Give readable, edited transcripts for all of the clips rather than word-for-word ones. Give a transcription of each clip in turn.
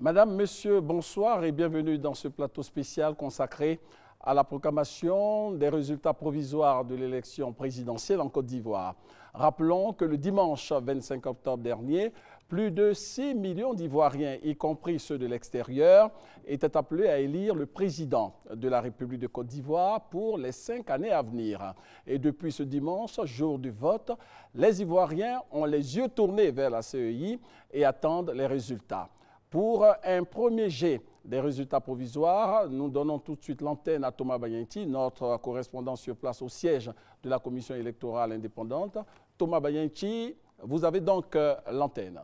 Madame, Monsieur, bonsoir et bienvenue dans ce plateau spécial consacré à la proclamation des résultats provisoires de l'élection présidentielle en Côte d'Ivoire. Rappelons que le dimanche 25 octobre dernier, plus de 6 millions d'Ivoiriens, y compris ceux de l'extérieur, étaient appelés à élire le président de la République de Côte d'Ivoire pour les 5 années à venir. Et depuis ce dimanche, jour du vote, les Ivoiriens ont les yeux tournés vers la CEI et attendent les résultats. Pour un premier jet des résultats provisoires, nous donnons tout de suite l'antenne à Thomas Bayanti, notre correspondant sur place au siège de la Commission électorale indépendante. Thomas Bayanti, vous avez donc l'antenne.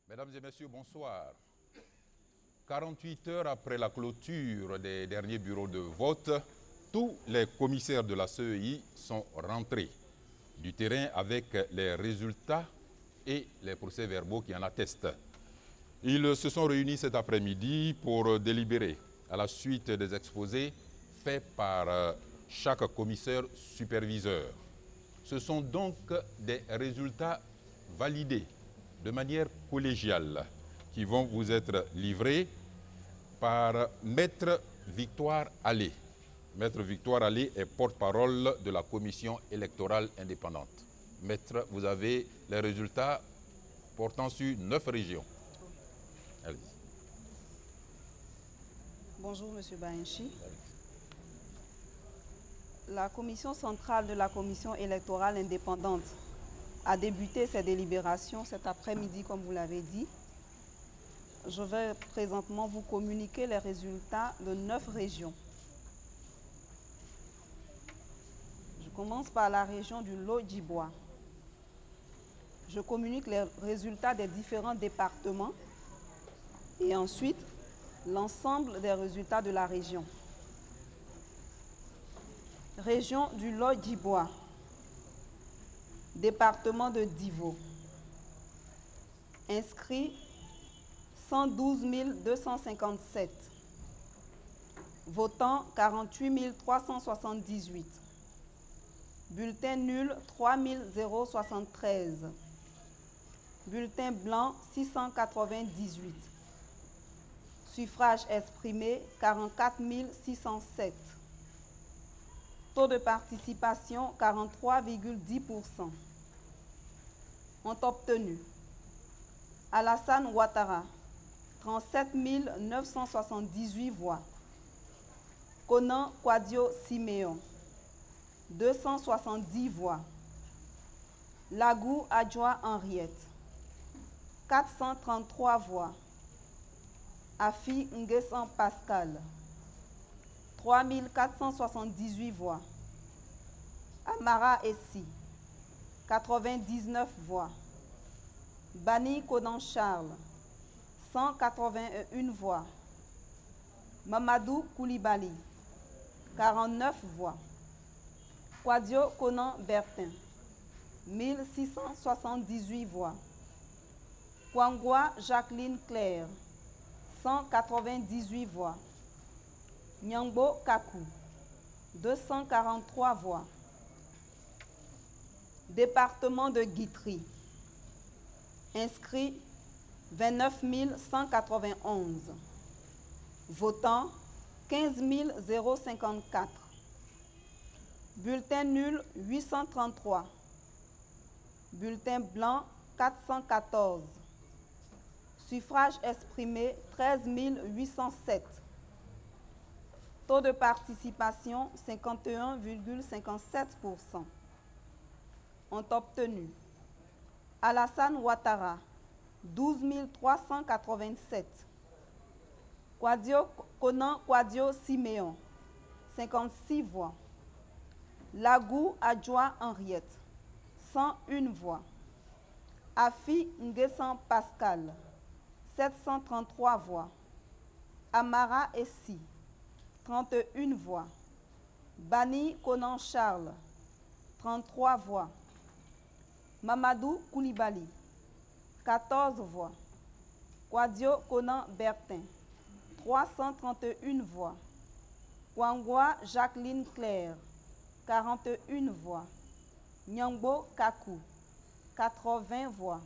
Mesdames et messieurs, bonsoir. 48 heures après la clôture des derniers bureaux de vote, tous les commissaires de la CEI sont rentrés du terrain avec les résultats et les procès-verbaux qui en attestent. Ils se sont réunis cet après-midi pour délibérer à la suite des exposés faits par chaque commissaire superviseur. Ce sont donc des résultats validés de manière collégiale qui vont vous être livrés par Maître Victoire Allé. Maître Victoire Allé est porte-parole de la Commission électorale indépendante. Maître, vous avez les résultats portant sur 9 régions. Allez. Bonjour, M. Bayenchi. La commission centrale de la Commission électorale indépendante a débuté ses délibérations cet après-midi, comme vous l'avez dit. Je vais présentement vous communiquer les résultats de 9 régions. Je commence par la région du Lodjibois. Je communique les résultats des différents départements et ensuite l'ensemble des résultats de la région. Région du Lodjibois, département de Divo. Inscrits 112 257. Votants 48 378. Bulletin nul 3 073. Bulletin blanc 698. Suffrage exprimé 44 607. Taux de participation 43,10%. Ont obtenu Alassane Ouattara 37 978 voix. Conan Kwadio Siméon 270 voix. Lagou Adjoa Henriette 433 voix. Afi Nguessan Pascal 3478 voix. Amara Essi 99 voix. Bani Konan Charles 181 voix. Mamadou Koulibaly 49 voix. Kwadio Konan Bertin 1678 voix. Kwangwa Jacqueline Claire 198 voix. Nyangbo Kakou 243 voix. Département de Guitry. Inscrits 29 191. Votants 15 054. Bulletin nul 833. Bulletin blanc 414. Suffrage exprimé 13 807. Taux de participation 51,57%. Ont obtenu Alassane Ouattara 12 387. Conan Kwadio Siméon 56 voix. Lagou Adjoa Henriette 101 voix. Afi Nguessan Pascal 733 voix. Amara Essi 31 voix. Bani Konan Charles 33 voix. Mamadou Koulibaly 14 voix. Kwadio Konan Bertin 331 voix. Kwangwa Jacqueline Claire 41 voix. Nyangbo Kakou 80 voix.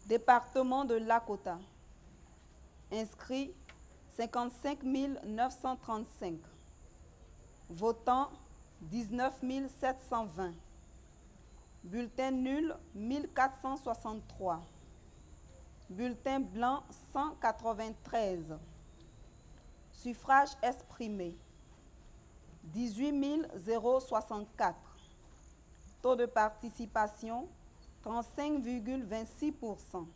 Département de Lakota. Inscrits 55 935. Votants 19 720. Bulletin nul 1463. Bulletin blanc 193. Suffrage exprimé 18 064. Taux de participation 35,26%.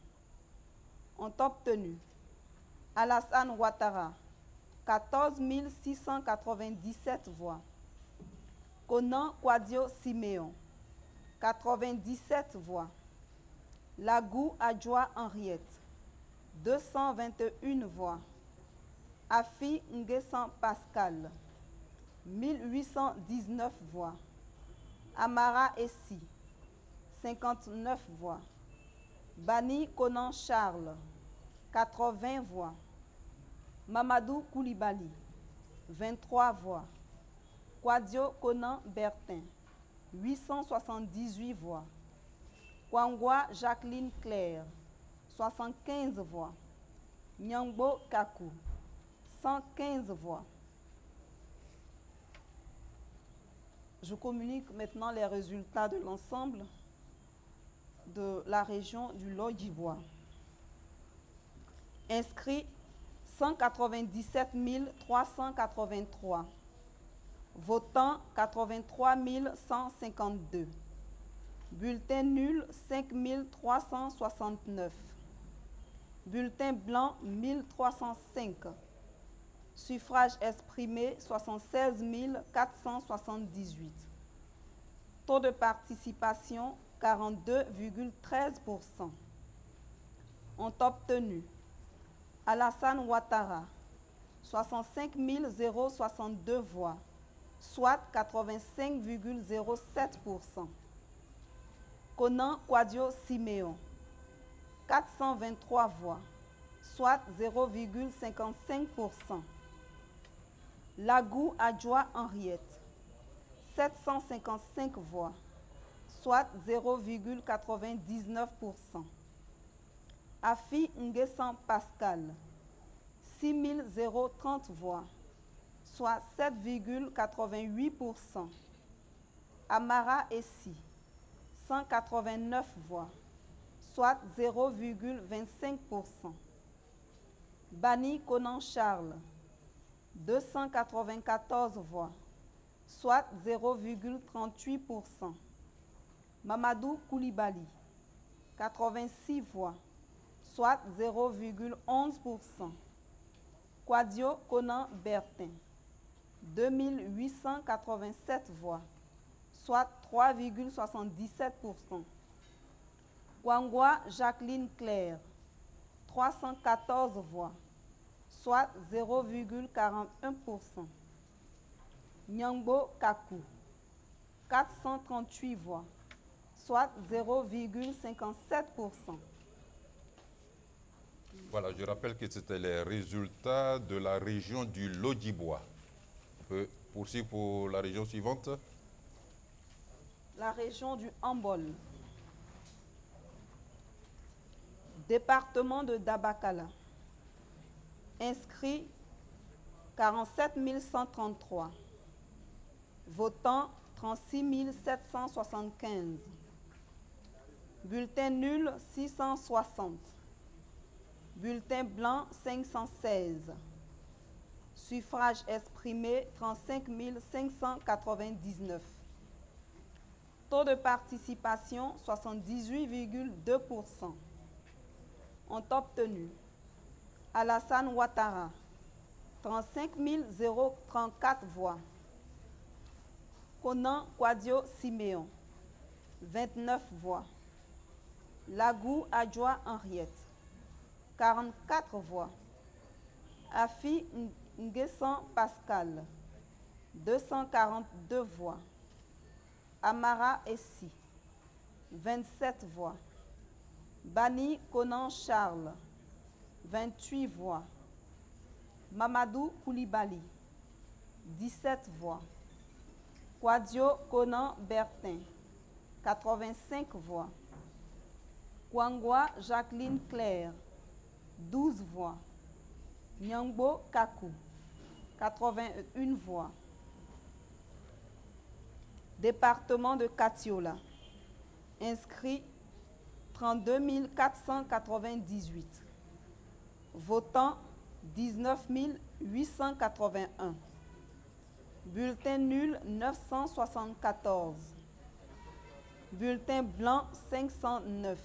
Ont obtenu Alassane Ouattara 14 697 voix. Konan Kwadio Siméon 97 voix. Lagou Adjoa Henriette 221 voix. Afi Nguessan Pascal 1819 voix. Amara Essi 59 voix. Bani Konan Charles 80 voix. Mamadou Koulibaly 23 voix. Kwadio Konan Bertin 878 voix. Kwangwa Jacqueline Claire 75 voix. Nyangbo Kakou 115 voix. Je communique maintenant les résultats de l'ensemble de la région du Lodjibois. Inscrits 197 383. Votants 83 152. Bulletin nul 5 369. Bulletin blanc 1305. Suffrage exprimé 76 478. Taux de participation 42,13%. Ont obtenu Alassane Ouattara 65 062 voix, soit 85,07%. Konan Kwadio Siméon 423 voix, soit 0,55%. Lagou Adjoa Henriette 755 voix, soit 0,99%. Afi Nguessan Pascal 6 030 voix, soit 7,88%. Amara Essi 189 voix, soit 0,25%. Bani Konan Charles 294 voix, soit 0,38%. Mamadou Koulibaly 86 voix, soit 0,11%. Kwadio Konan Bertin 2887 voix, soit 3,77%. Kwangwa Jacqueline Claire 314 voix, soit 0,41%. Nyangbo Kakou 438 voix, soit 0,57%. Voilà, je rappelle que c'était les résultats de la région du Lodjibois. On peut poursuivre pour la région suivante. La région du Hambol. Département de Dabakala. Inscrits 47 133. Votants 36 775. Bulletin nul 660. Bulletin blanc 516. Suffrage exprimé 35 599. Taux de participation 78,2%. Ont obtenu Alassane Ouattara 35 034 voix. Konan Kwadio Siméon 29 voix. Lagou Adjoa Henriette 44 voix. Afi Nguessan Pascal 242 voix. Amara Essi 27 voix. Bani Konan Charles 28 voix. Mamadou Koulibaly 17 voix. Kwadio Konan Bertin 85 voix. Kwangwa Jacqueline Claire, 12 voix. Nyangbo Kakou, 81 voix. Département de Katiola, inscrit 32 498. Votants 19 881. Bulletin nul 974. Bulletin blanc 509.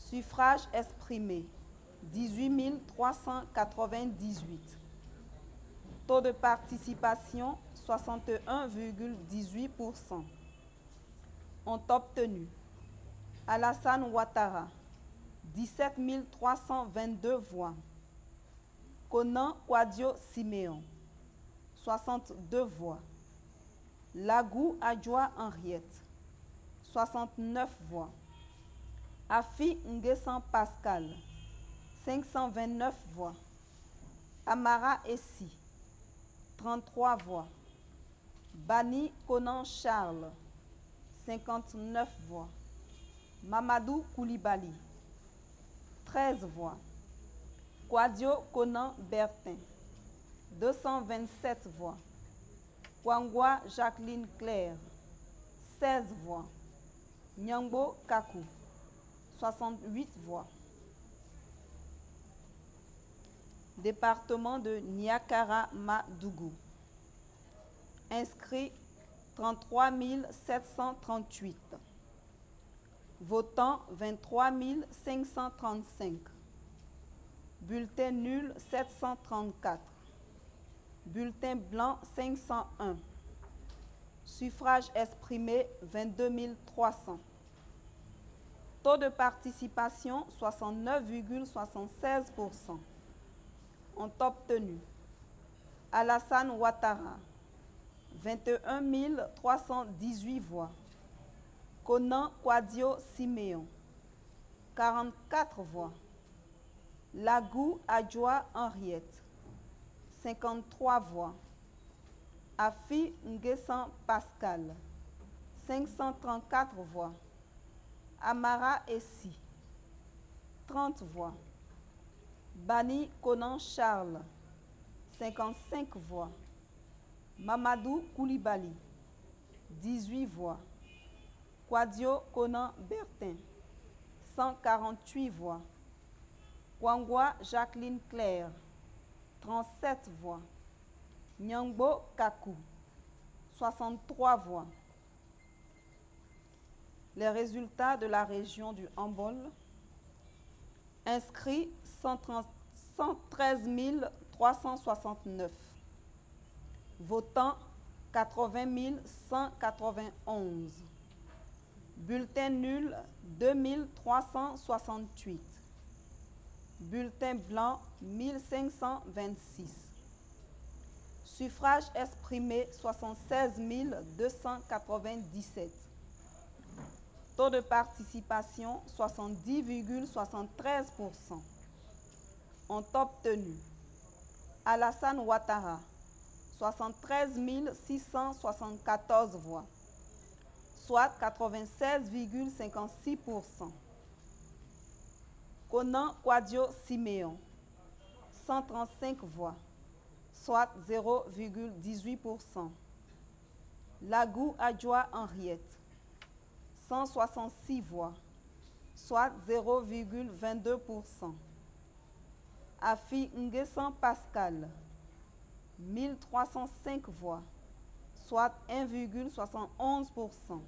Suffrage exprimé 18 398. Taux de participation 61,18%. Ont obtenu Alassane Ouattara 17 322 voix. Konan Kwadio Siméon 62 voix. Lagou Adjoa Henriette 69 voix. Afi Nguessan Pascal 529 voix. Amara Essi 33 voix. Bani Konan Charles 59 voix. Mamadou Koulibaly 13 voix. Kwadio Konan Bertin 227 voix. Kwangwa Jacqueline Claire 16 voix. Nyangbo Kakou 68 voix. Département de Niakara Madougou, inscrit 33 738. Votants 23 535. Bulletin nul 734. Bulletin blanc 501. Suffrage exprimé 22 300. Taux de participation 69,76%. Ont obtenu Alassane Ouattara 21 318 voix. Konan Kwadio Siméon 44 voix. Lagou Adjoa Henriette 53 voix. Afi Nguessan Pascal 534 voix. Amara Essi 30 voix. Bani Konan Charles 55 voix. Mamadou Koulibaly 18 voix. Kwadio Konan Bertin 148 voix. Kwangwa Jacqueline Claire 37 voix. Nyangbo Kakou 63 voix. Les résultats de la région du Hambol. Inscrits 113 369. Votants 80 191. Bulletin nul 2368. Bulletin blanc 1526. Suffrage exprimé 76 297. Taux de participation 70,73%. Ont obtenu Alassane Ouattara 73 674 voix, soit 96,56%. Konan Kwadio Siméon 135 voix, soit 0,18%. Lagou Adjoa Henriette 166 voix, soit 0,22%. Afi Nguessan Pascal 1305 voix, soit 1,71%.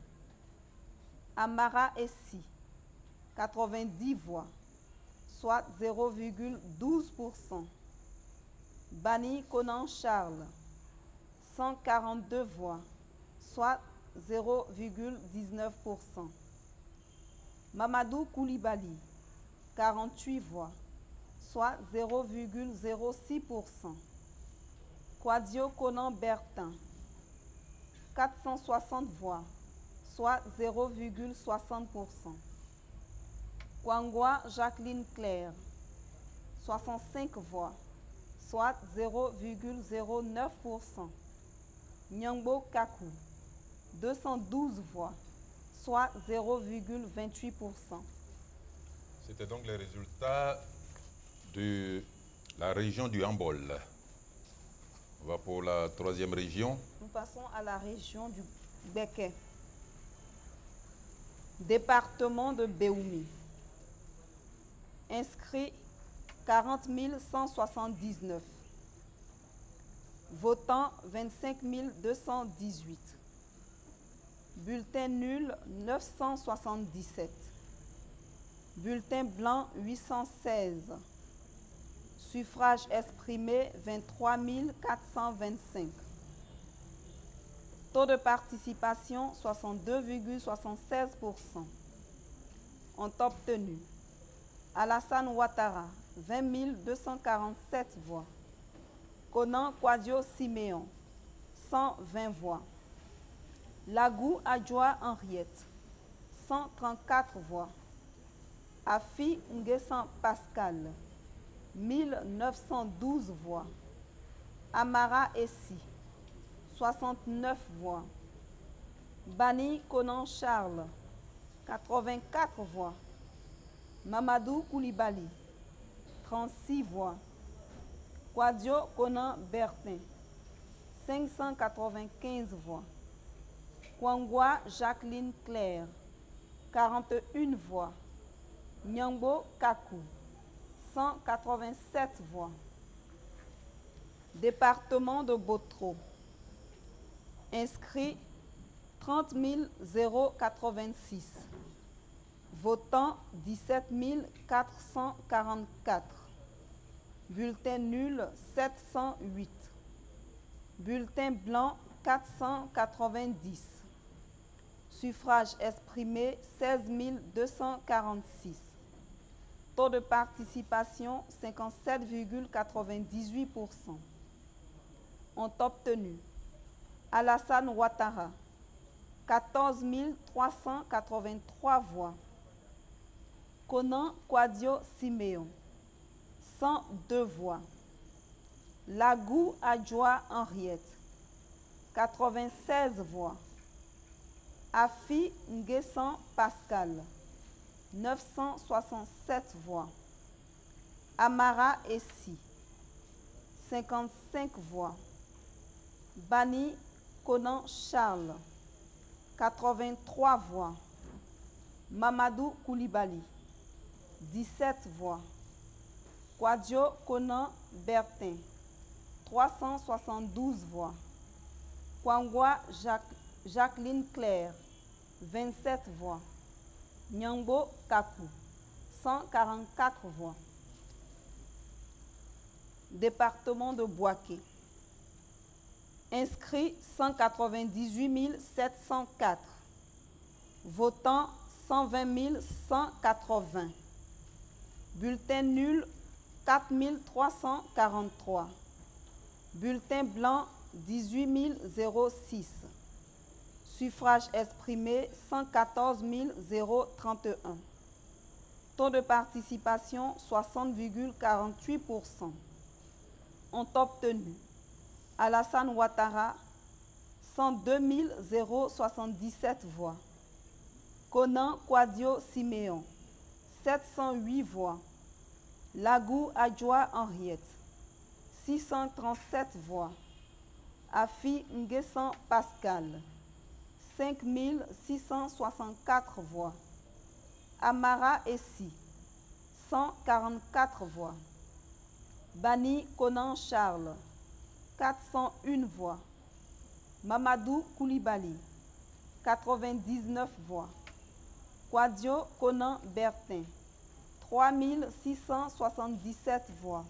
Amara Essi 90 voix, soit 0,12%. Bani Konan Charles 142 voix, soit 0,19%. Mamadou Koulibaly 48 voix, soit 0,06%. Kwadio Konan Bertin 460 voix, soit 0,60%. Kwangwa Jacqueline Claire 65 voix, soit 0,09%. Nyangbo Kakou 212 voix, soit 0,28%. C'était donc les résultats de la région du Hambol. On va pour la troisième région. Nous passons à la région du Béquet. Département de Béoumi. Inscrits 40 179. Votants 25 218. Bulletin nul 977. Bulletin blanc 816. Suffrage exprimé 23 425. Taux de participation 62,76%. Ont obtenu Alassane Ouattara 20 247 voix. Konan Kouadio Siméon 120 voix. Lagou Adjoa Henriette 134 voix. Afi Nguessan Pascal 1912 voix. Amara Essi 69 voix. Bani Konan Charles 84 voix. Mamadou Koulibaly 36 voix. Kouadio Konan Bertin 595 voix. Kwangwa Jacqueline Claire 41 voix. Nyangbo Kakou 187 voix. Département de Botro. Inscrits 30 086. Votants 17 444. Bulletin nul 708. Bulletin blanc 490. Suffrage exprimé 16 246. Taux de participation 57,98%. Ont obtenu Alassane Ouattara 14 383 voix. Konan Kouadio Siméon 102 voix. Lagou Adjoa Henriette 96 voix. Afi Nguessan Pascal 967 voix. Amara Essi 55 voix. Bani Konan Charles 83 voix. Mamadou Koulibaly 17 voix. Kouadio Konan Bertin 372 voix. Kwangwa Jacqueline Claire 27 voix. Nyangbo Kakou 144 voix. Département de Boaké. Inscrits 198 704. Votants 120 180. Bulletin nul 4 343. Bulletin blanc 18 006. Suffrage exprimé 114 031. Taux de participation 60,48%. Ont obtenu Alassane Ouattara 102 077 voix. Konan Kouadio Siméon 708 voix. Lagou Adjoa Henriette 637 voix. Afi Nguessan Pascal 5 664 voix. Amara Essi 144 voix. Bani Konan Charles 401 voix. Mamadou Koulibaly 99 voix. Kouadio Konan Bertin 3677 voix.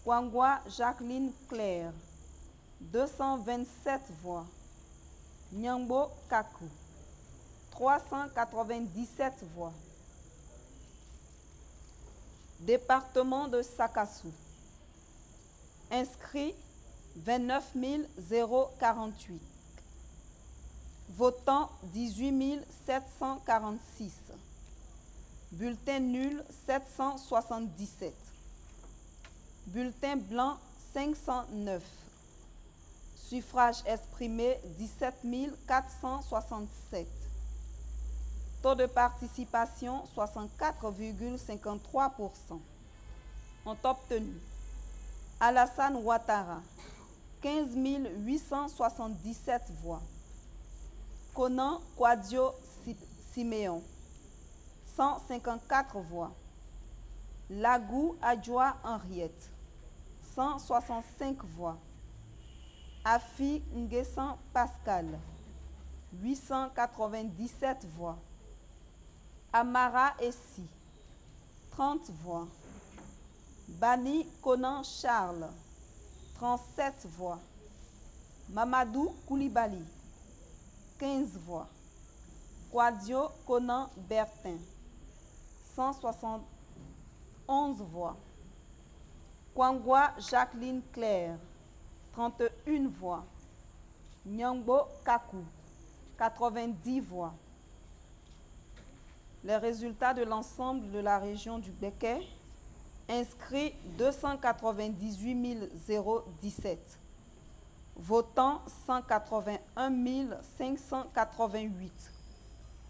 Kwangwa Jacqueline Claire 227 voix. Nyangbo Kakou 397 voix. Département de Sakassou. Inscrits 29 048. Votants 18 746. Bulletin nul 777. Bulletin blanc 509. Suffrage exprimé 17 467. Taux de participation 64,53%. Ont obtenu Alassane Ouattara, 15 877 voix. Konan Kouadio Siméon, 154 voix. Lagou Adjoa Henriette, 165 voix. Afi Nguessan Pascal, 897 voix. Amara Essi, 30 voix. Bani Konan Charles, 37 voix. Mamadou Koulibaly, 15 voix. Kouadio Konan Bertin, 171 voix. Kwangwa Jacqueline Claire, 31 voix. Nyangbo Kakou, 90 voix. Les résultats de l'ensemble de la région du Béquet: inscrits 298 017, votants 181 588,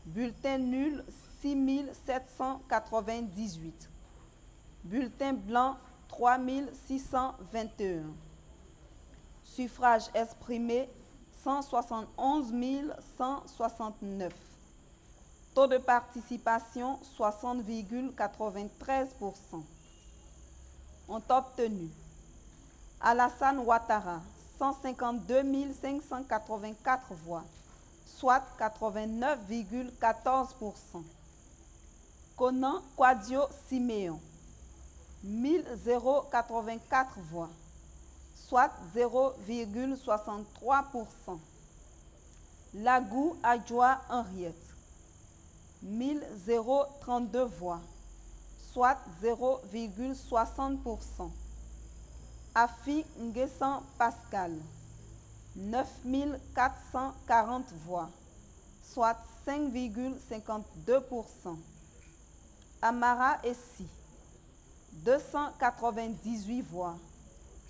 bulletins nuls 6 798, bulletins blancs 3 621, suffrages exprimés 171 169. Taux de participation 60,93%. Ont obtenu Alassane Ouattara, 152 584 voix, soit 89,14%. Konan Kouadio Siméon, 1084 voix, soit 0,63%. Lagou Adjoa Henriette, 1032 voix, soit 0,60%. Afi Nguessan Pascal, 9440 voix, soit 5,52%. Amara Essi, 298 voix,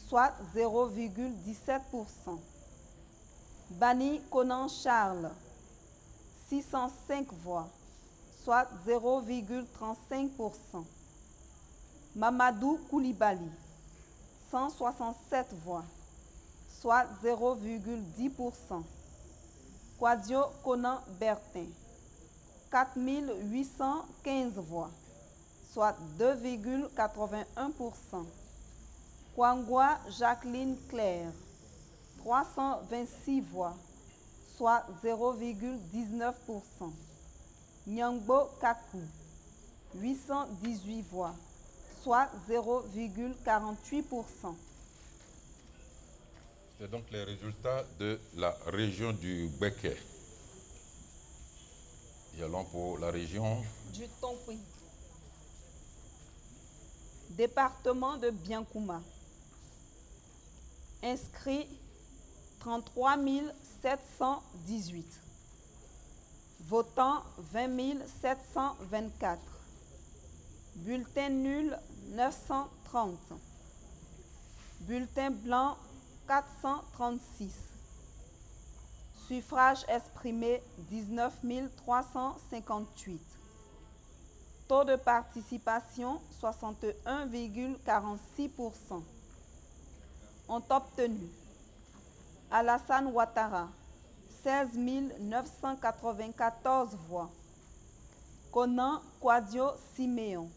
soit 0,17%. Bani Konan Charles, 605 voix, soit 0,35%. Mamadou Koulibaly, 167 voix, soit 0,10%. Kouadio Konan Bertin, 4815 voix, soit 2,81%. Kwangwa Jacqueline Claire, 326 voix, soit 0,19%. Nyangbo Kakou, 818 voix, soit 0,48%. C'est donc les résultats de la région du Béquet. Et allons pour la région du Tonkoui. Département de Biankouma. Inscrits 33 718. Votants 20 724. Bulletins nuls 930. Bulletins blancs 436. Suffrages exprimés 19 358. Taux de participation 61,46%. Ont obtenu Alassane Ouattara, 16 994 voix. Konan Kouadio Siméon,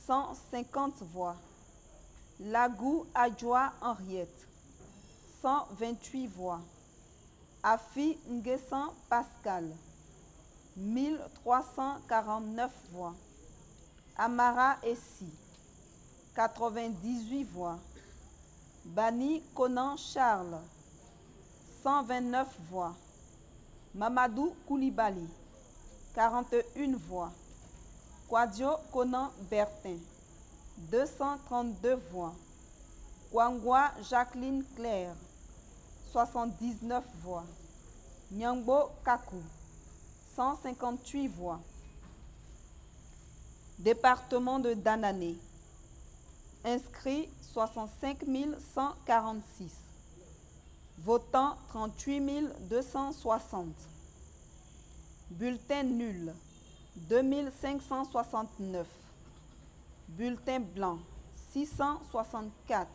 150 voix. Lagou Adjoa Henriette, 128 voix. Afi Nguessan Pascal, 1349 voix. Amara Essi, 98 voix. Bani Konan Charles, 129 voix. Mamadou Koulibaly, 41 voix. Kouadio Konan Bertin, 232 voix. Kwangwa Jacqueline Claire, 79 voix. Nyangbo Kakou, 158 voix. Département de Danané. Inscrits 65 146. Votants 38 260. Bulletins nuls 2569. Bulletin blanc, 664.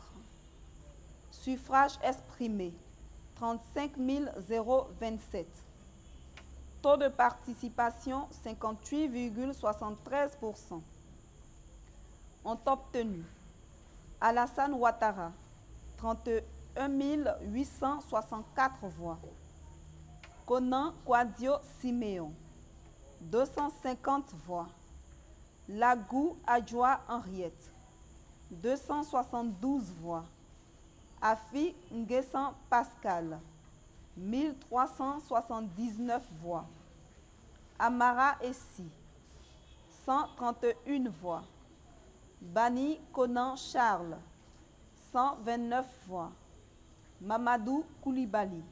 Suffrage exprimé, 35 027. Taux de participation, 58,73%. Ont obtenu Alassane Ouattara, 31 864 voix. Konan Kouadio Siméon, 250 voix. Lagou Adjoa Henriette, 272 voix. Afi Nguessan Pascal, 1379 voix. Amara Essi, 131 voix. Bani Konan Charles, 129 voix. Mamadou Koulibaly,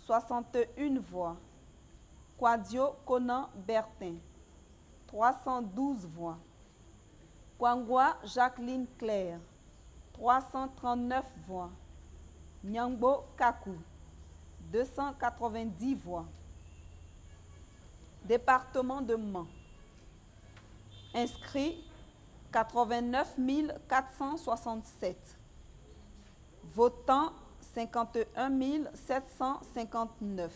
61 voix. Kouadio Konan Bertin, 312 voix. Kwangwa Jacqueline Claire, 339 voix. Nyangbo Kakou, 290 voix. Département de Mans. Inscrits 89 467. Votants 51 759.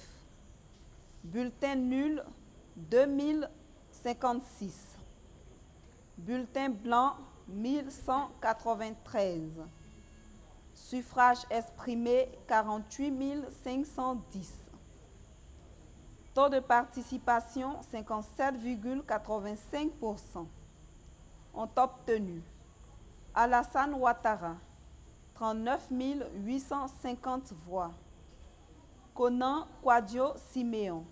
Bulletin nul 2056. Bulletin blanc 1193. Suffrage exprimé 48 510. Taux de participation 57,85%. Ont obtenu Alassane Ouattara, 39 850 voix. Konan Kouadio Siméon,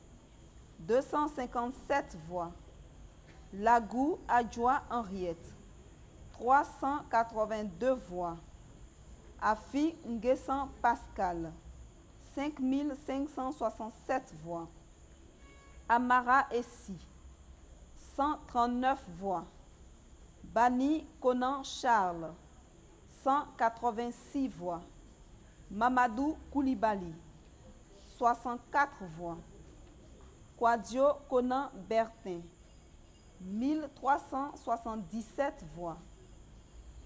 257 voix. Lagou Adjoa Henriette, 382 voix. Afi Nguessan Pascal, 5 567 voix. Amara Essi, 139 voix. Bani Konan Charles, 186 voix. Mamadou Koulibaly, 64 voix. Kouadio Konan Bertin, 1377 voix.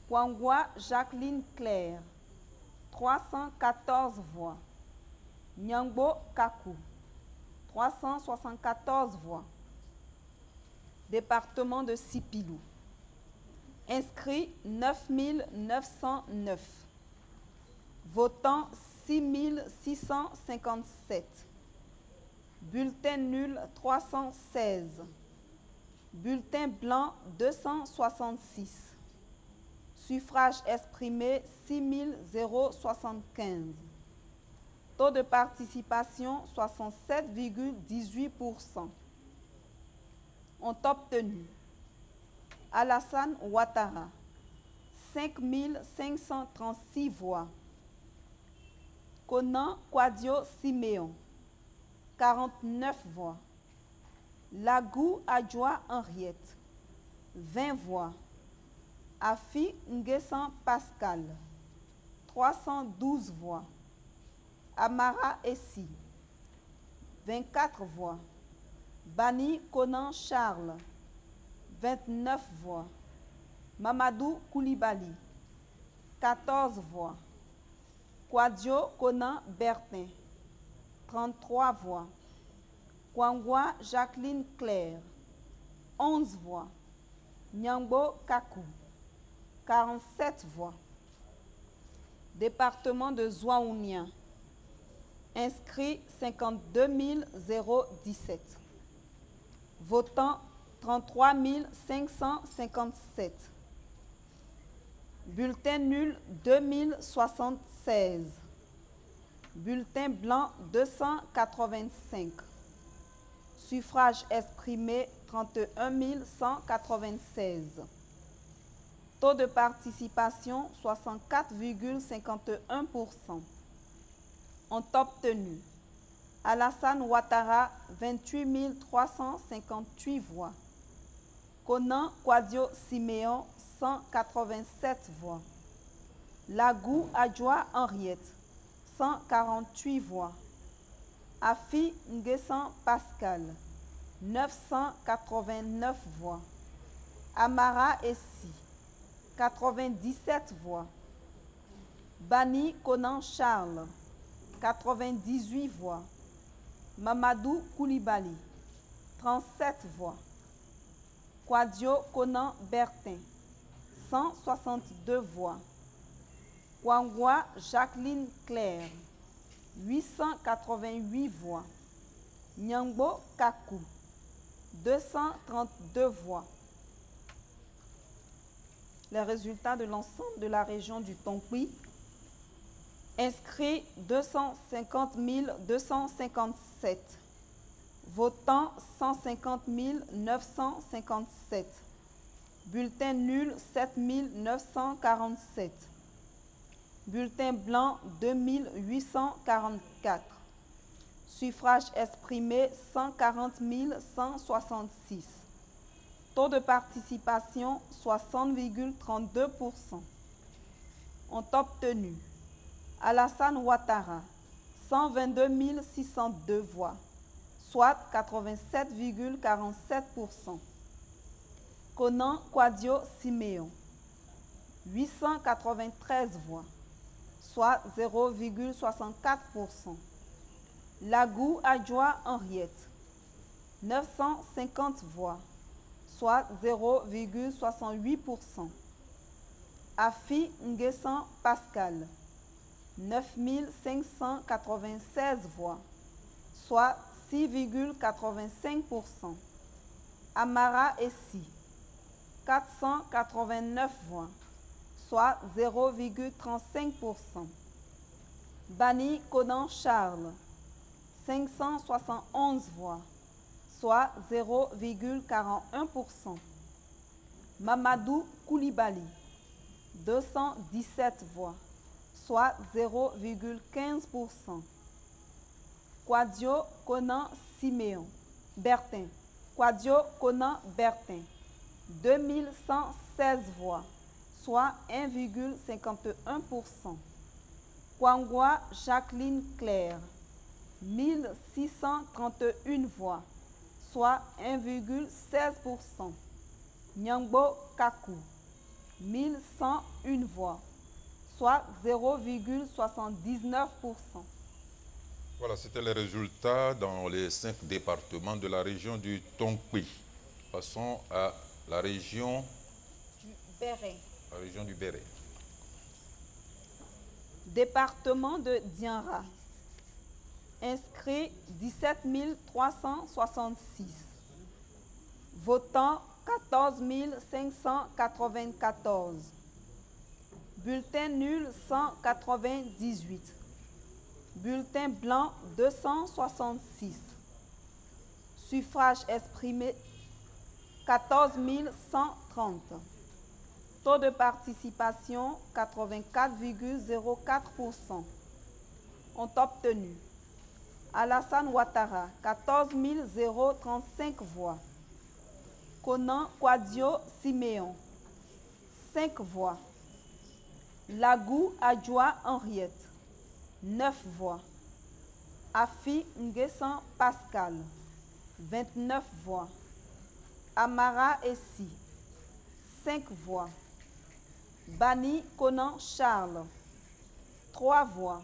Kwangwa Jacqueline Claire, 314 voix. Nyangbo Kakou, 374 voix. Département de Sipilou. Inscrits 9 909. Votants 6 657. Bulletin nul 316. Bulletin blanc 266. Suffrage exprimé 6 075. Taux de participation 67,18%. Ont obtenu Alassane Ouattara, 5 536 voix. Konan Kouadio Siméon, 49 voix. Lagou Adjoa Henriette, 20 voix. Afi Nguessan Pascal, 312 voix. Amara Essi, 24 voix. Bani Konan Charles, 29 voix. Mamadou Koulibaly, 14 voix. Kouadio Konan Bertin, 33 voix. Kwangwa Jacqueline Claire, 11 voix. Nyangbo Kakou, 47 voix. Département de Zouaounia. Inscrits 52 017. Votants 33 557. Bulletin nul 2076. Bulletin blanc 285. Suffrage exprimé 31 196. Taux de participation 64,51%. Ont obtenu Alassane Ouattara, 28 358 voix. Konan Kouadio Siméon, 187 voix. Lagou Adjoa Henriette, 148 voix. Afi Nguessan Pascal, 989 voix. Amara Essi, 97 voix. Bani Konan Charles, 98 voix. Mamadou Koulibaly, 37 voix. Kwadio Konan Bertin, 162 voix. Kwangwa Jacqueline Claire, 888 voix. Nyangbo Kakou, 232 voix. Les résultats de l'ensemble de la région du Tonkouy. Inscrits 250 257. Votants 150 957. Bulletins nuls 7 947. Bulletins blancs 2844. Suffrages exprimés 140 166. Taux de participation 60,32%. Ont obtenu Alassane Ouattara 122 602 voix, soit 87,47%. Konan Kwadio Siméon 893 voix, soit 0,64%. Lagou Adjoa Henriette 950 voix, soit 0,68%. Afi Nguessan Pascal 9596 voix, soit 6,85%. Amara Essi 489 voix, soit 0,35%. Bani Konan Charles 571 voix, soit 0,41%. Mamadou Koulibaly 217 voix, soit 0,15%. Kwadio Konan Siméon Bertin, Kwadio Konan Bertin, 2116 voix, soit 1,51%. Kwangwa Jacqueline Claire, 1631 voix, soit 1,16%. Nyangbo Kakou, 1101 voix, soit 0,79%. Voilà, c'était les résultats dans les 5 départements de la région du Tonkouy. Passons à la région du Béret. La région du Béret. Département de Dianra. Inscrits 17 366. Votants 14 594. Bulletin nul 198. Bulletin blanc 266. Suffrage exprimé 14 130. Taux de participation 84,04%. Ont obtenu Alassane Ouattara 14 035 voix. Konan Kwadio Siméon 5 voix. Lagou Adjoa Henriette 9 voix. Afi Nguessan Pascal 29 voix. Amara Essi 5 voix. Bani Konan Charles 3 voix.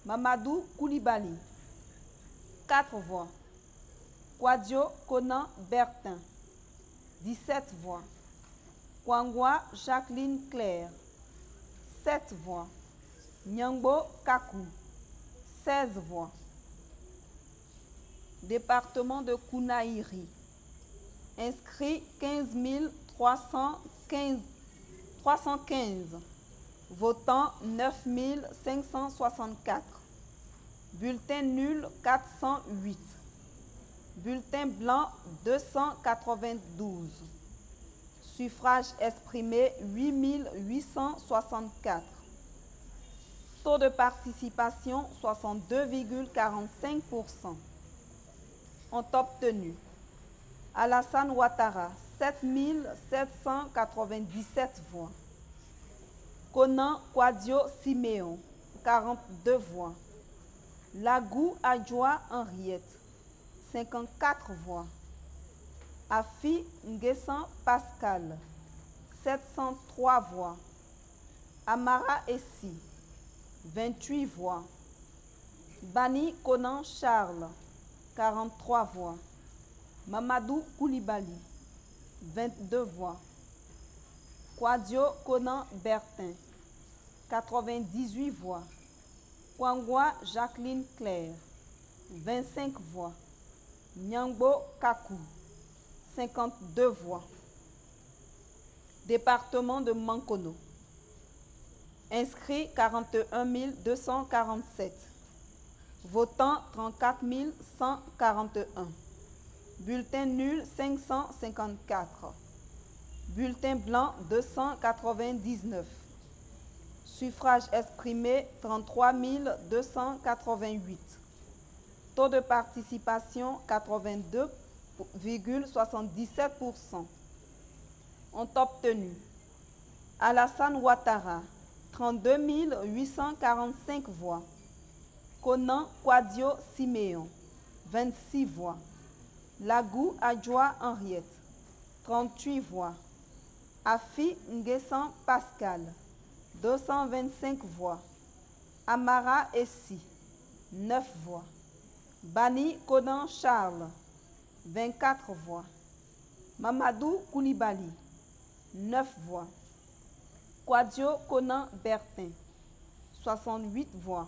Mamadou Koulibaly 4 voix. Kwadio Konan Bertin 17 voix. Kwangwa Jacqueline Claire 7 voix. Nyangbo Kakou 16 voix. Département de Kounaïri. Inscrits 15 315. Votants 9 564. Bulletin nul 408. Bulletin blanc 292. Suffrage exprimé 8 864. Taux de participation 62,45%. Ont obtenu Alassane Ouattara 7 797 voix. Konan Kwadio Siméon 42 voix. Lagou Adjoa Henriette 54 voix. Afi Nguessan Pascal, 703 voix. Amara Essi, 28 voix. Bani Conan Charles, 43 voix. Mamadou Koulibaly, 22 voix. Kwadio Conan Bertin, 98 voix. Kwangwa Jacqueline Claire, 25 voix. Nyangbo Kakou, 52 voix. Département de Mankono. Inscrits 41 247. Votants 34 141. Bulletin nul 554. Bulletin blanc 299. Suffrage exprimé 33 288. Taux de participation 82,77%. Ont obtenu Alassane Ouattara, 32 845 voix. Conan Kwadio Siméon, 26 voix. Lagou Adjoa Henriette, 38 voix. Afi Nguessan Pascal, 225 voix. Amara Essi, 9 voix. Bani Conan Charles, 24 voix. Mamadou Koulibaly, 9 voix. Kwadio Conan Bertin, 68 voix.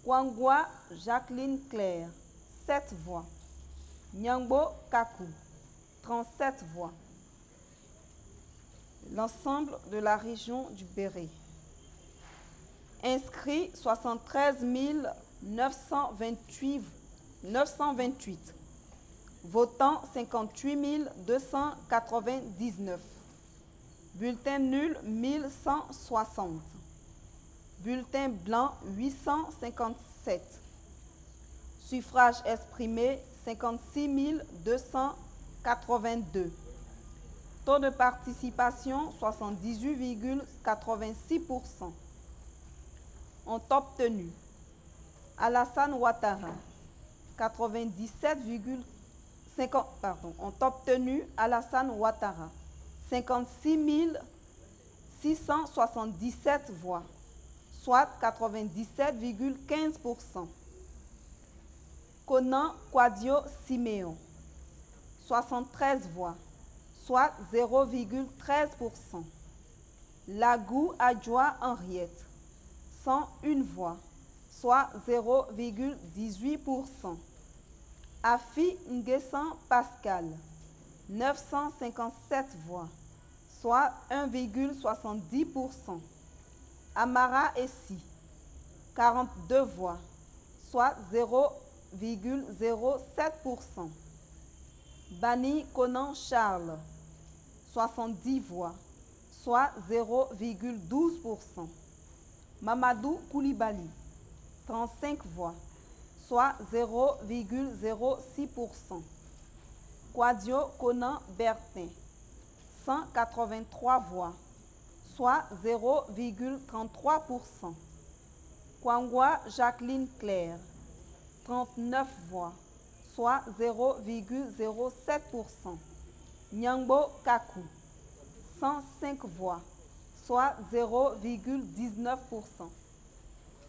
Kwangwa Jacqueline Claire, 7 voix. Nyangbo Kakou, 37 voix. L'ensemble de la région du Béret. Inscrits 73 928. Votants 58 299. Bulletin nul 1160. Bulletin blanc 857. Suffrage exprimé 56 282. Taux de participation 78,86%. Ont obtenu Alassane Ouattara, 97,50. Ont obtenu Alassane Ouattara, 56 677 voix, soit 97,15%. Conan Kwadio Siméon, 73 voix, soit 0,13%. Lagou Adjoa Henriette, 101 voix, soit 0,18%. Afi Nguessan Pascal, 957 voix, soit 1,70%. Amara Essi, 42 voix, soit 0,07%. Bani Conan Charles, 70 voix, soit 0,12%. Mamadou Koulibaly, 35 voix, soit 0,06%. Kwadio Conan Bertin, 183 voix, soit 0,33%. Kwangwa Jacqueline Claire, 39 voix, soit 0,07%. Nyangbo Kakou, 105 voix, soit 0,19%.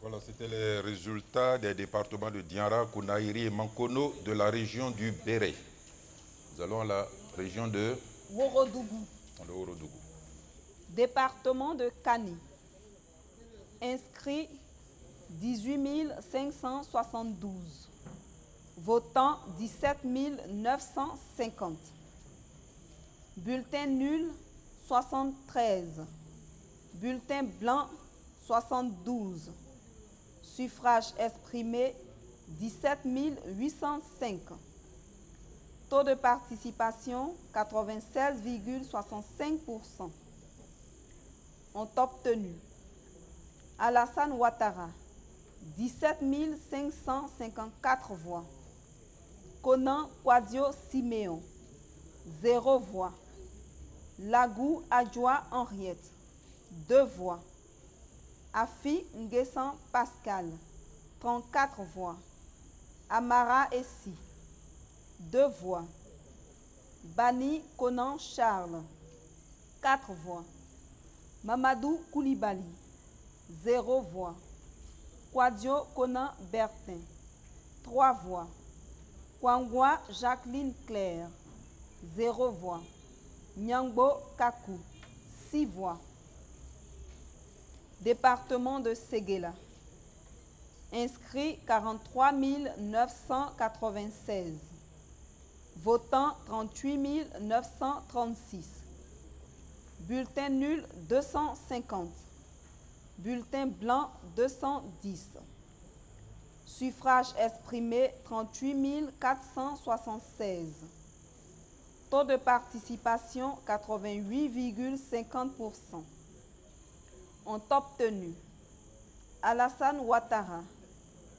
Voilà, c'était les résultats des départements de Diara, Kounaïri et Mankono de la région du Béret. Nous allons à la région de Worodougou. Département de Kani. Inscrits 18 572. Votants 17 950. Bulletin nul 73. Bulletin blanc 72. Suffrage exprimé 17 805. Taux de participation 96,65%. Ont obtenu Alassane Ouattara, 17 554 voix. Conan Kwadio Siméon, 0 voix. Lagou Adjoa Henriette, 2 voix. Afi Nguessan Pascal, 34 voix. Amara Essi, 2 voix. Bani Konan Charles, 4 voix. Mamadou Koulibaly, 0 voix. Kwadio Konan Bertin, 3 voix. Kwangwa Jacqueline Claire, 0 voix. Nyangbo Kakou, 6 voix. Département de Séguéla. Inscrits 43 996. Votants 38 936. Bulletin nul 250. Bulletin blanc 210. Suffrage exprimé 38 476. Taux de participation 88,50%. Ont obtenu Alassane Ouattara,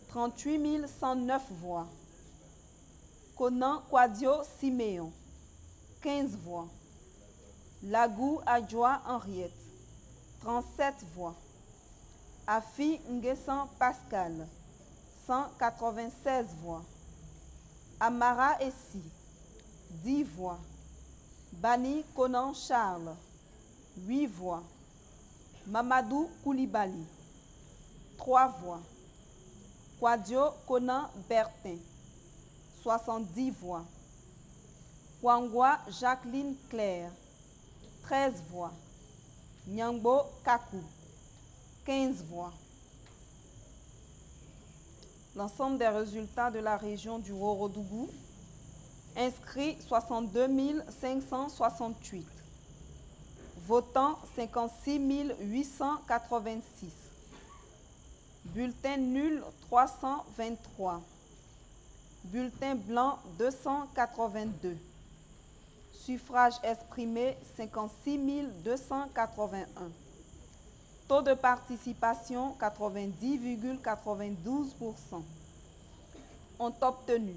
38 109 voix. Konan Kwadio Siméon, 15 voix. Lagou Adjoa Henriette, 37 voix. Afi Nguessan Pascal, 196 voix. Amara Essi, 10 voix. Bani Konan Charles, 8 voix. Mamadou Koulibaly, 3 voix. Kwadio Konan Bertin, 70 voix. Kwangwa Jacqueline Claire, 13 voix. Nyangbo Kakou, 15 voix. L'ensemble des résultats de la région du Ourodougou. Inscrits 62 568. Votants 56 886. Bulletin nul 323. Bulletin blanc 282. Suffrage exprimé 56 281. Taux de participation 90,92%. Ont obtenu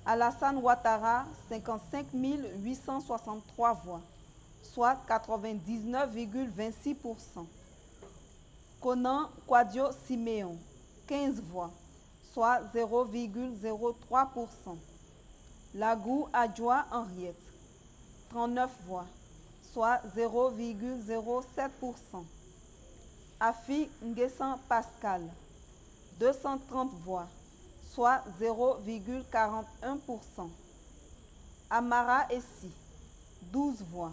Alassane Ouattara 55 863 voix, soit 99,26%. Konan Kwadio Siméon, 15 voix, soit 0,03%. Lagou Adjoa Henriette, 39 voix, soit 0,07%. Afi Nguessan Pascal, 230 voix, soit 0,41%. Amara Essi, 12 voix,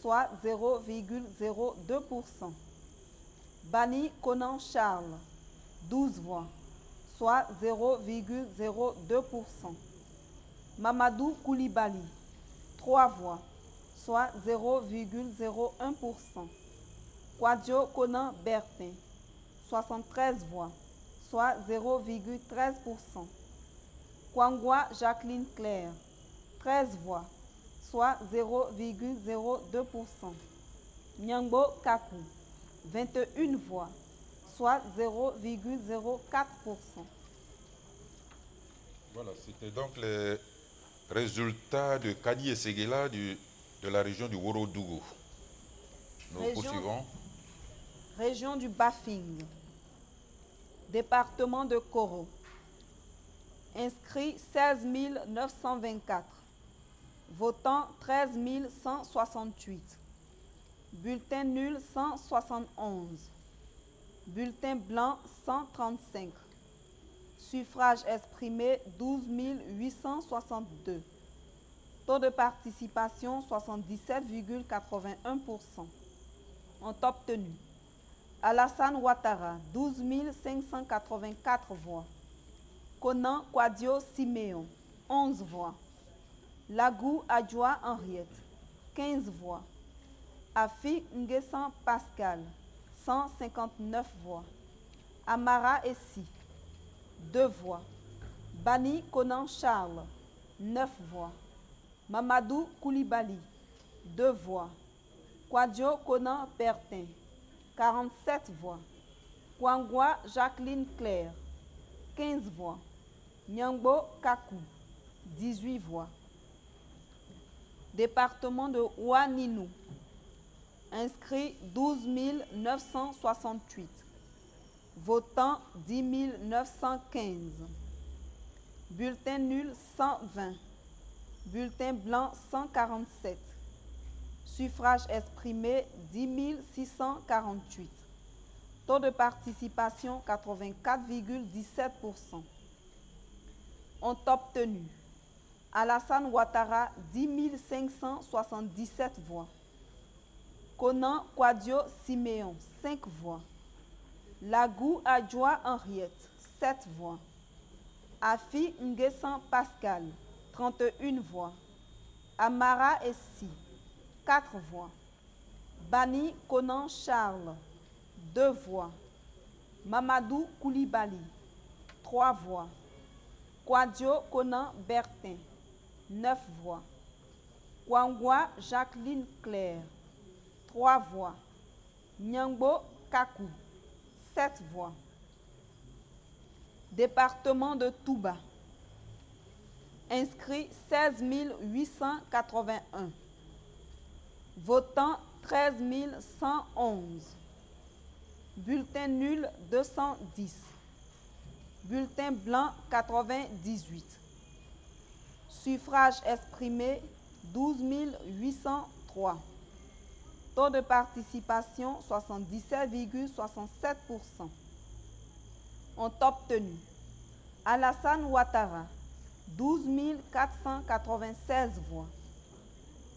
soit 0,02%. Bani Konan Charles, 12 voix, soit 0,02%. Mamadou Koulibaly, 3 voix, soit 0,01%. Kwadio Konan Bertin, 73 voix, soit 0,13%. Kwangwa Jacqueline Claire, 13 voix, soit 0,02%. Nyangbo Kakou, 21 voix, soit 0,04%. Voilà, c'était donc les résultats de Kadi et Séguéla de la région du Ourodougou. Nous poursuivons. Région du Bafing. Département de Koro. Inscrits 16 924. Votants 13 168. Bulletin nul 171. Bulletin blanc 135. Suffrage exprimé 12 862. Taux de participation 77,81%. Ont obtenu Alassane Ouattara, 12 584 voix. Konan Kwadio Siméon, 11 voix. Lagou Adjoa Henriette, 15 voix. Afi Nguessan Pascal, 159 voix. Amara Essi, 2 voix. Bani Konan Charles, 9 voix. Mamadou Koulibaly, 2 voix. Kwadio Konan Bertin, 47 voix. Kwangwa Jacqueline Claire, 15 voix. Nyangbo Kakou, 18 voix. Département de Ouaninou. Inscrits 12 968. Votants 10 915. Bulletin nul 120. Bulletin blanc 147. Suffrage exprimé 10 648. Taux de participation 84,17%. Ont obtenu Alassane Ouattara 10 577 voix. Konan Kouadio Siméon 5 voix. Lagou Adjoa Henriette 7 voix. Afi Nguessan Pascal 31 voix. Amara Essi 4 voix. Bani Konan Charles 2 voix. Mamadou Koulibaly 3 voix. Kouadio Konan Bertin 9 voix. Kwangwa Jacqueline Claire 3 voix. Nyangbo Kakou 7 voix. Département de Touba. Inscrits 16 881. Votants 13 111. Bulletin nul 210. Bulletin blanc 98. Suffrage exprimé 12 803. Taux de participation 77,67%. Ont obtenu Alassane Ouattara 12 496 voix.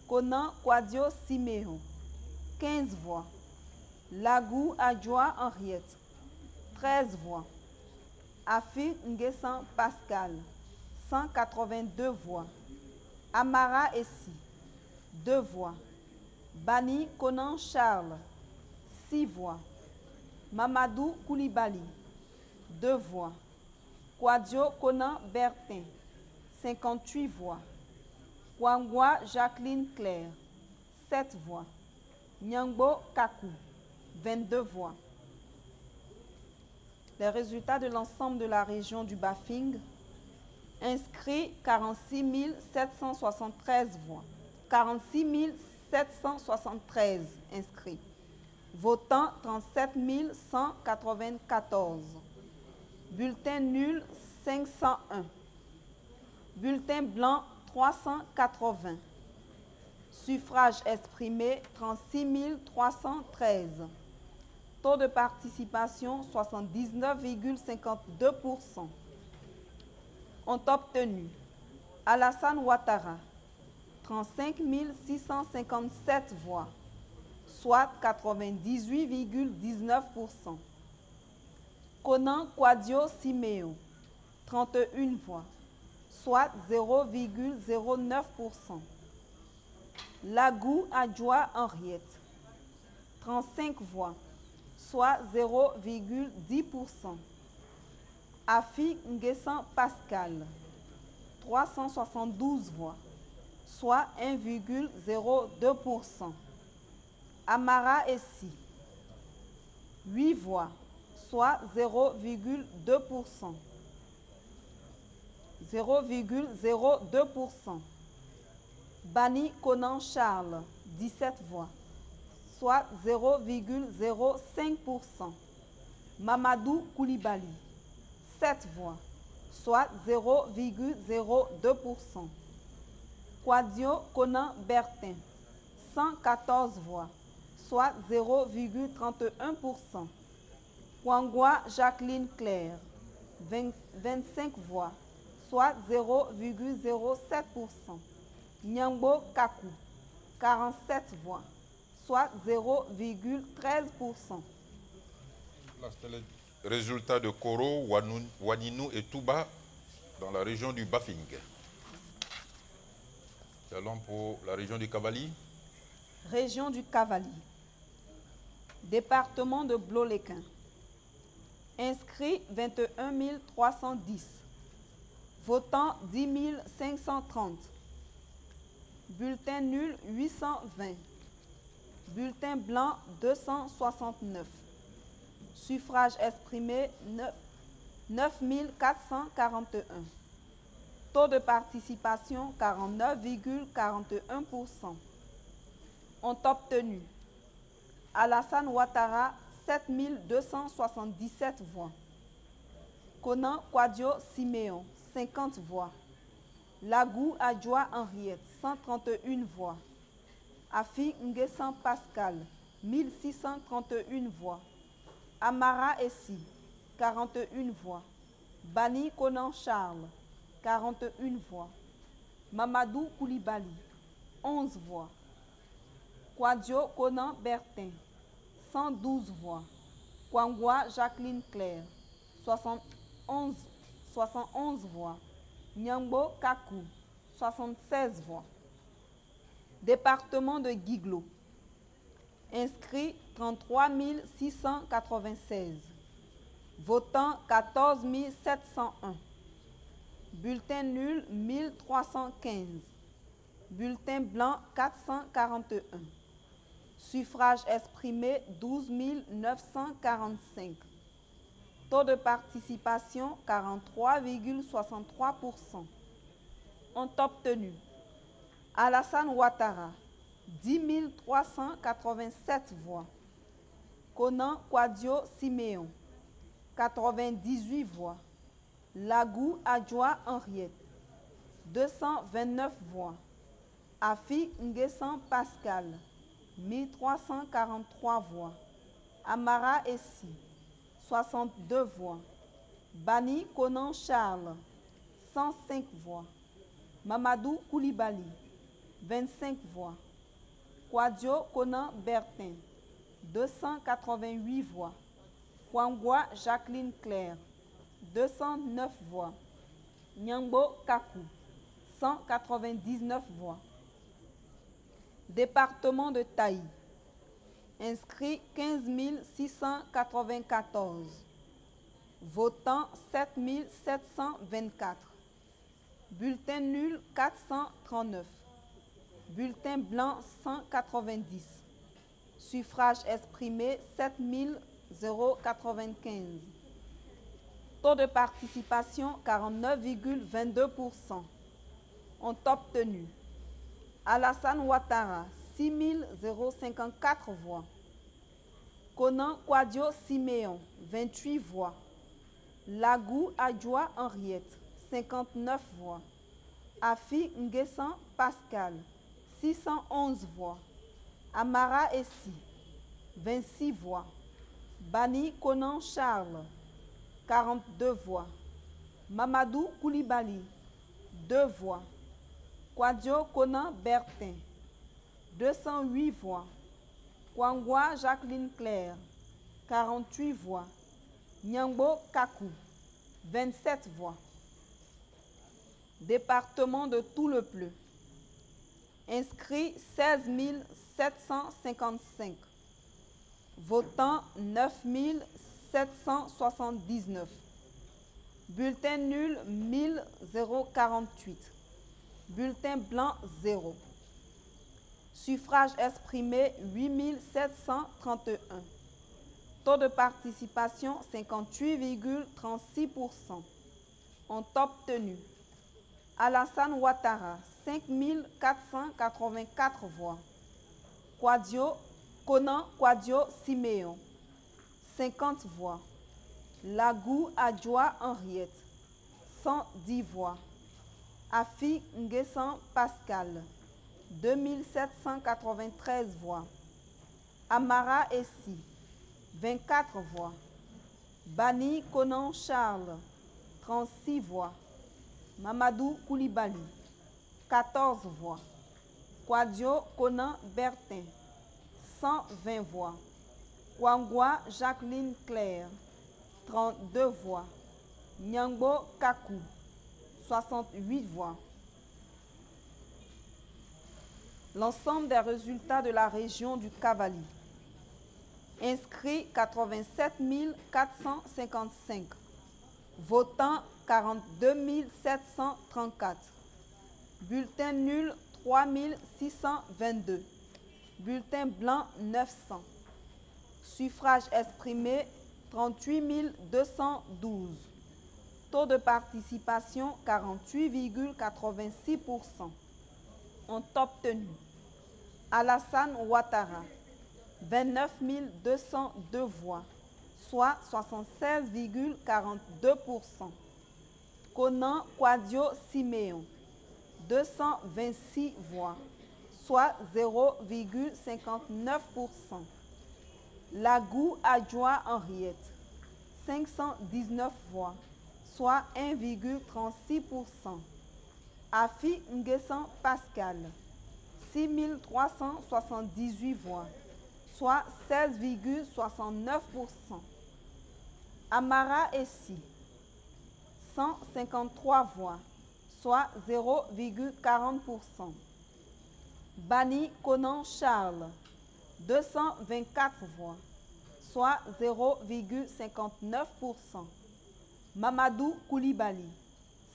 Konan Kouadio Siméon 15 voix. Lagou Adjoa Henriette 13 voix. Afi Nguessan Pascal 182 voix. Amara Essi 2 voix. Bani Konan Charles 6 voix. Mamadou Koulibaly 2 voix. Kouadio Konan Bertin 58 voix. Kwangwa Jacqueline Claire 7 voix. Nyangbo Kakou 22 voix. Les résultats de l'ensemble de la région du Bafing. Inscrits 46 773 voix. 46 773 inscrits. Votants 37 194. Bulletin nul 501. Bulletin blanc 380. Suffrage exprimé 36 313. Taux de participation 79,52%. Ont obtenu Alassane Ouattara 35 657 voix, soit 98,19%. Konan Kouadio Siméon 31 voix, soit 0,09%. Lagou Adjoa Henriette 35 voix, soit 0,10%. Afi Nguessan Pascal 372 voix, soit 1,02%. Amara Essi 8 voix, soit 0,02%. 0,02%. Bani Konan Charles 17 voix, soit 0,05%. Mamadou Koulibaly 7 voix, soit 0,02%. Kouadio Konan Bertin 114 voix, soit 0,31%. Kwangwa Jacqueline Claire 25 voix, soit 0,07%. Nyangbo Kakou 47 voix, soit 0,13%. Là, c'était le résultat de Koro, Waninou et Touba dans la région du Bafing. Nous allons pour la région du Cavali. Région du Cavali. Département de Bloléquin. Inscrits 21 310. Votants 10 530. Bulletin nul 820. Bulletin blanc 269. Suffrage exprimé 9 441. Taux de participation 49,41%. Ont obtenu Alassane Ouattara 7 277 voix. Konan Kouadio Siméon 50 voix. Lagou Adjoa Henriette, 131 voix. Afi Nguessan Pascal, 1631 voix. Amara Essi, 41 voix. Bani Konan Charles, 41 voix. Mamadou Koulibaly, 11 voix. Kwadjo Konan Bertin, 112 voix. Kwangwa Jacqueline Claire, 71 voix. Nyangbo Kakou, 76 voix. Département de Guiglo. Inscrits 33 696. Votants 14 701. Bulletin nul 1315. Bulletin blanc 441. Suffrage exprimé 12 945. Taux de participation 43,63%. Ont obtenu Alassane Ouattara, 10 387 voix. Konan Kwadjo Siméon, 98 voix. Lagou Adjoa Henriette, 229 voix. Afi Nguessan Pascal, 1343 voix. Amara Essi, 62 voix. Bani Konan Charles, 105 voix. Mamadou Koulibaly, 25 voix. Kwadjo Konan Bertin, 288 voix. Kwangwa Jacqueline Claire, 209 voix. Nyangbo Kakou, 199 voix. Département de Taï. Inscrits 15 694. Votants 7 724. Bulletin nul 439. Bulletin blanc 190. Suffrage exprimé 7 095. Taux de participation 49,22%. Ont obtenu Alassane Ouattara 6 054 voix. Konan Kwadjo Siméon 28 voix. Lagou Adjoa Henriette 59 voix. Afi Nguessan Pascal 611 voix. Amara Essi 26 voix. Bani Konan Charles 42 voix. Mamadou Koulibaly 2 voix. Kwadjo Konan Bertin 208 voix. Kwangwa Jacqueline Claire 48 voix. Nyangbo Kakou 27 voix. Département de Tout-le-Pleu. Inscrits 16 755. Votants 9 779. Bulletin nul 1048. Bulletin blanc 0. Suffrage exprimé 8 731. Taux de participation 58,36%. Ont obtenu Alassane Ouattara 5 484 voix. Konan Kwadjo Siméon 50 voix. Lagou Adjoa Henriette 110 voix. Afi Nguessan Pascal 2793 voix. Amara Essi 24 voix. Bani Konan Charles 36 voix. Mamadou Koulibaly 14 voix. Kwadjo Konan Bertin 120 voix. Kwangwa Jacqueline Claire 32 voix. Nyangbo Kakou 68 voix. L'ensemble des résultats de la région du Cavali. Inscrits 87 455. Votants 42 734. Bulletin nul 3 622. Bulletin blanc 900. Suffrage exprimé 38 212. Taux de participation 48,86%. Ont obtenu Alassane Ouattara 29 202 voix, soit 76,42%. Konan Kwadjo Siméon 226 voix, soit 0,59%. Lagou Adjoa Henriette, 519 voix, soit 1,36%. Afi Nguessan Pascal, 6378 voix, soit 16,69%. Amara Essi, 153 voix, soit 0,40%. Bani Conan Charles, 224 voix, soit 0,59%. Mamadou Koulibaly,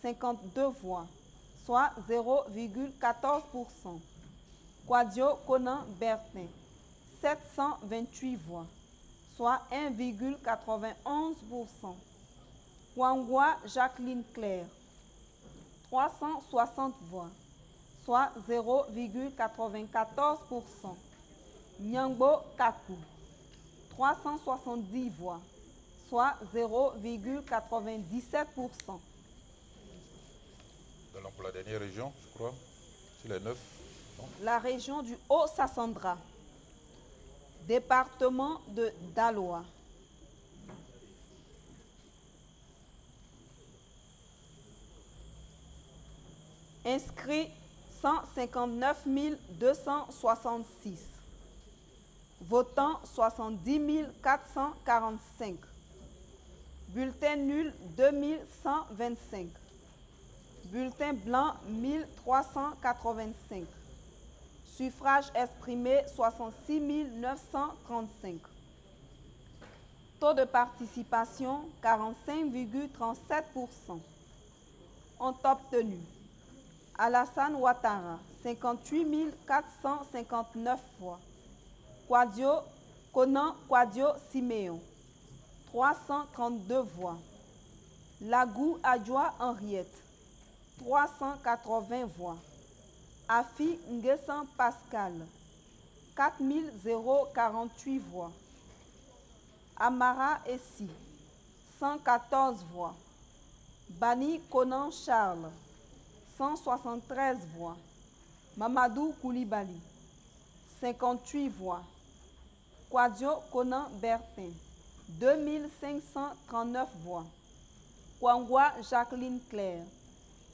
52 voix, soit 0,14%. Kwadio Conan Bertin, 728 voix, soit 1,91%. Kwangwa Jacqueline Claire, 360 voix, soit 0,94%. Nyangbo Kakou, 370 voix, soit 0,97%. Allons pour la dernière région, je crois, sur les 9. La région du Haut-Sassandra, département de Daloa. Inscrits 159 266. Votants 70 445. Bulletin nul 2125. Bulletin blanc 1385. Suffrage exprimé 66 935. Taux de participation 45,37%. Ont obtenu Alassane Ouattara 58 459 voix. Conan Kwadio Siméon 332 voix. Lagou Adjoa Henriette 380 voix. Afi Nguessan Pascal 4048 voix. Amara Essi 114 voix. Bani Conan Charles 173 voix. Mamadou Koulibaly 58 voix. Kwadio Conan Bertin 2539 voix. Kwangwa Jacqueline Claire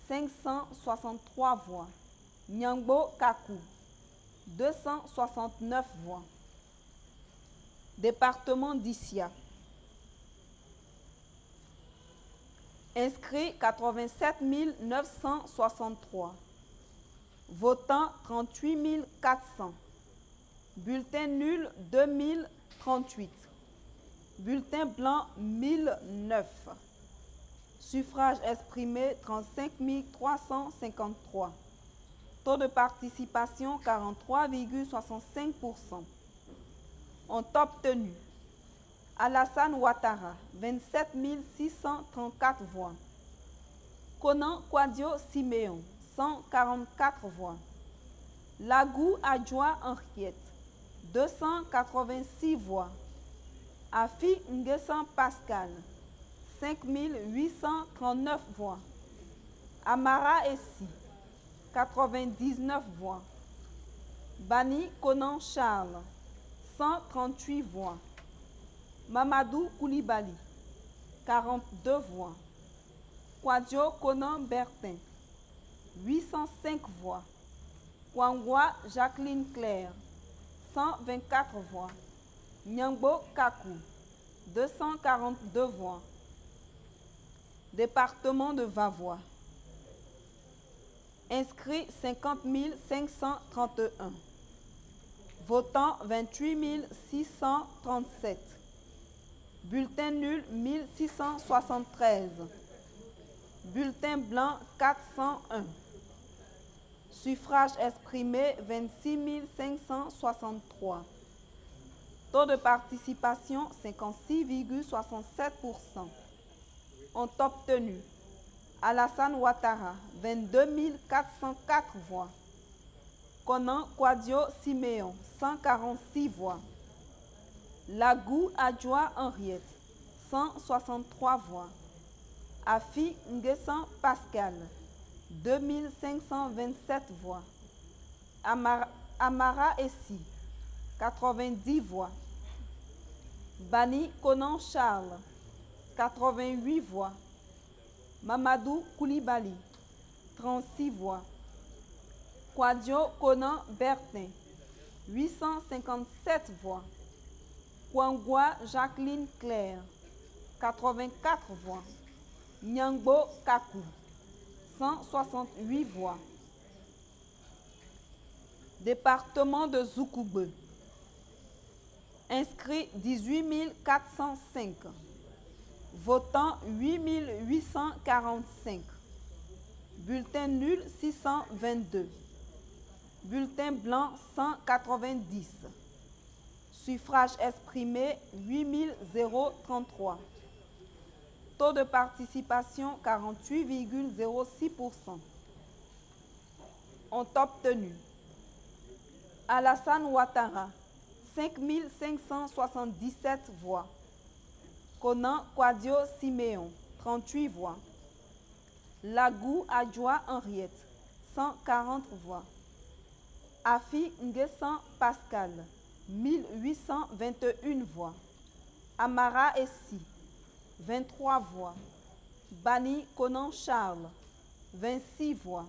563 voix. Nyangbo Kakou 269 voix. Département d'Issia. Inscrits 87 963. Votants 38 400. Bulletin nul 2038. Bulletin blanc 1009. Suffrage exprimé 35 353. Taux de participation 43,65%. Ont obtenu Alassane Ouattara 27 634 voix. Conan Kwadio Siméon 144 voix. Lagou Adjoa Henriette 286 voix. Afi Nguessan Pascal 5 839 voix. Amara Essi 99 voix. Bani Conan Charles 138 voix. Mamadou Koulibaly 42 voix. Kwadio Conan Bertin 805 voix. Kwangwa Jacqueline Claire 124 voix. Nyangbo Kakou 242 voix. Département de Vavois. Inscrits 50 531. Votants 28 637. Bulletin nul 1673. Bulletin blanc 401. Suffrage exprimé 26 563. Taux de participation 56,67%. Ont obtenu Alassane Ouattara 22 404 voix. Conan Kwadio Siméon 146 voix. Lagou Adjoa Henriette 163 voix. Afi Nguessan Pascal 2527 voix. Amara Essi, 90 voix. Bani Konan Charles, 88 voix. Mamadou Koulibaly, 36 voix. Kwadio Konan Bertin, 857 voix. Kwangwa Jacqueline Claire, 84 voix. Nyangbo Kakou, 168 voix. Département de Zoukoube. Inscrits 18 405. Votants 8 845. Bulletin nul 622. Bulletin blanc 190. Suffrage exprimé 8033. Taux de participation 48,06%. Ont obtenu Alassane Ouattara, 5577 voix. Konan Kwadio Siméon, 38 voix. Lagou Adjoa Henriette, 140 voix. Afi Nguessan Pascal, 1821 voix. Amara Essi, 23 voix. Bani Konan Charles, 26 voix.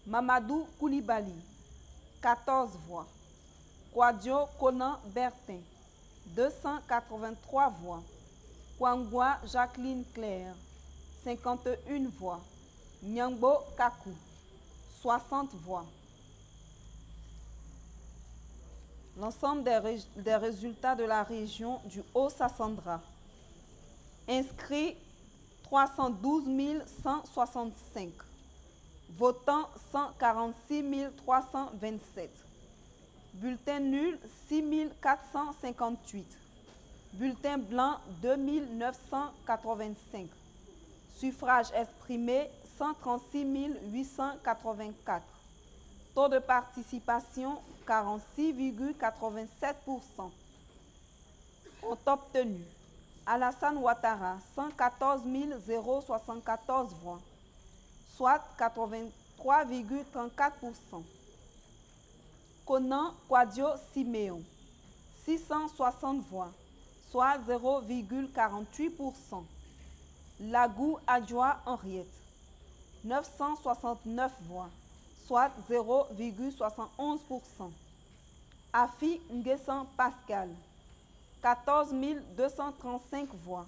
Mamadou Koulibaly, 14 voix. Kwadio Konan Bertin, 283 voix. Kwangwa Jacqueline Claire, 51 voix. Nyangbo Kakou, 60 voix. L'ensemble des résultats de la région du Haut-Sassandra. Inscrits 312 165. Votants 146 327. Bulletin nul 6 458. Bulletin blanc 2985. Suffrage exprimé 136 884. Taux de participation 46,87%. Ont obtenu Alassane Ouattara 114 074 voix, soit 83,34%. Konan Kwadio Siméon 660 voix, soit 0,48%. Lagou Adjoa Henriette 969 voix, soit 0,71%. Afi Nguessan Pascal, 14 235 voix,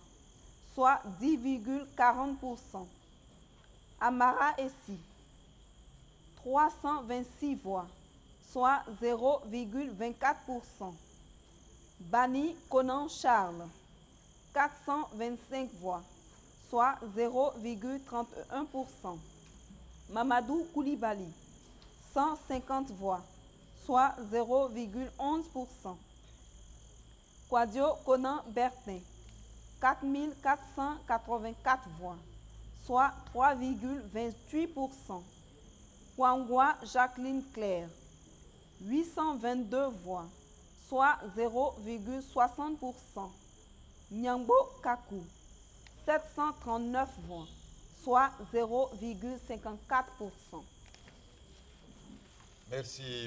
soit 10,40%. Amara Essi, 326 voix, soit 0,24%. Bani Konan Charles, 425 voix, soit 0,31%. Mamadou Koulibaly, 150 voix, soit 0,11%. Kwadio Konan Bertin, 4484 voix, soit 3,28%. Kwangwa Jacqueline Claire, 822 voix, soit 0,60%. Nyangbo Kakou, 739 voix, soit 0,54%. Merci.